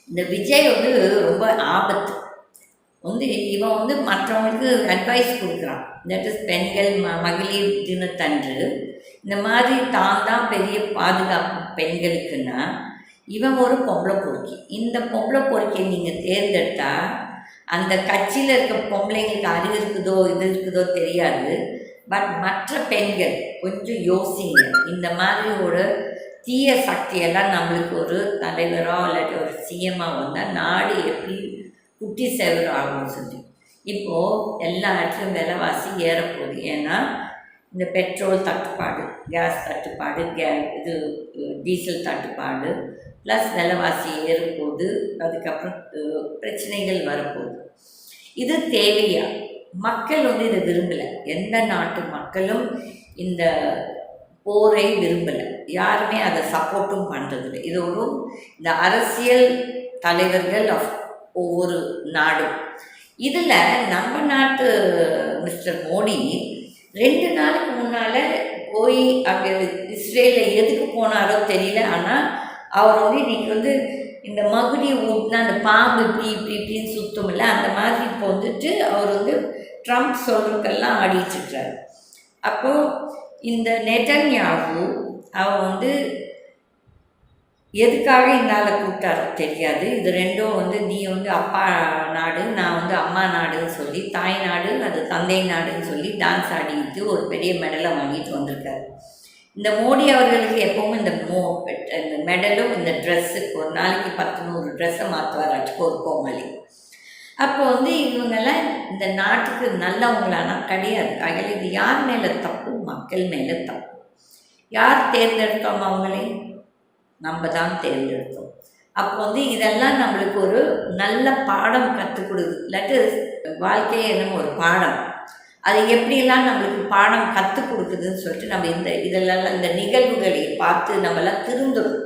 இந்த விஜய் வந்து ரொம்ப ஆபத்து. இவன் மற்றவங்களுக்கு அட்வைஸ் கொடுக்குறான். தட் இஸ் பெண்கள் மகளிர் தினத்தன்று இந்த மாதிரி தான் பெரிய பாதுகாப்பு பெண்களுக்குன்னா, இவன் ஒரு பொம்பளை பொறுக்கி. இந்த பொம்பளை பொறுக்கியை நீங்கள் தேர்ந்தெடுத்தா அந்த கட்சியில் இருக்க பொம்பளைங்களுக்கு அறிவு இருக்குதோ இது இருக்குதோ தெரியாது. பட் மற்ற பெண்கள் கொஞ்சம் யோசிங்க. இந்த மாதிரி ஒரு தீய சக்தியெல்லாம் நம்மளுக்கு ஒரு தலைவரோ இல்லாட்டி ஒரு சிஎம்மாக வந்தால் நாடு எப்படி குட்டி சேவர் ஆகும்னு சொல்லி. இப்போது எல்லா இடத்துலையும் விலைவாசி ஏறப்போகுது. ஏன்னா இந்த பெட்ரோல் தட்டுப்பாடு, கேஸ் தட்டுப்பாடு, டீசல் தட்டுப்பாடு, ப்ளஸ் விலைவாசி ஏறப்போகுது. அதுக்கப்புறம் பிரச்சனைகள் வரப்போகுது. இது தேவையா? மக்கள் இதை விரும்பலை. எந்த நாட்டு மக்களும் இந்த போரை விரும்பலை. யாருமே அதை சப்போர்ட்டும் பண்ணுறதில்லை. இது இந்த அரசியல் தலைவர்கள் ஒவ்வொரு நாடும். இதில் நம்ம நாட்டு மிஸ்டர் மோடி 2 நாளுக்கு முன்னால் போய் அங்கே இஸ்ரேலில் எதுக்கு போனாரோ தெரியல. ஆனால் அவர் இன்றைக்கி இந்த மகுடி ஊட்டினா அந்த பாம்பு இப்படின்னு சுத்தம் இல்லை, அந்த மாதிரி இப்போ அவர் ட்ரம்ப் சொல்கிறதுக்கெல்லாம் ஆடிட்டுருக்கிறார். அப்போது இந்த நெதன்யாகு அவன் எதுக்காக இந்த ஆளை கூப்பிட்டாரோ தெரியாது. இது ரெண்டும் நீ அப்பா நாடு, நான் அம்மா நாடுன்னு சொல்லி, தாய் நாடு அது தந்தை நாடுன்னு சொல்லி டான்ஸ் ஆடிட்டு ஒரு பெரிய மெடலை வாங்கிட்டு வந்திருக்காரு. இந்த மோடி அவர்களுக்கு எப்போவும் இந்த மெடலும் இந்த ட்ரெஸ்ஸு ஒரு நாளைக்கு 10-100 ட்ரெஸ்ஸை மாற்றுவார் ஒரு கோமாளி. அப்போ இவங்கெல்லாம் இந்த நாட்டுக்கு நல்லவங்களானா கிடையாது. அதில் இது யார் மேலே தப்பு? மக்கள் மேலே தப்பு. யார் தேர்ந்தெடுத்தோம்? அவங்களே நம்ம தான் தேர்ந்தெடுத்தோம். அப்போ இதெல்லாம் நம்மளுக்கு ஒரு நல்ல பாடம் கற்றுக் கொடுக்குது. இல்லாட்டி வாழ்க்கையே என்னமோ ஒரு பாடம். அது எப்படியெல்லாம் நம்மளுக்கு பாடம் கற்றுக் கொடுக்குதுன்னு சொல்லிட்டு நம்ம இதெல்லாம் இந்த நிகழ்வுகளை பார்த்து நம்மளாம் திருந்துடும்.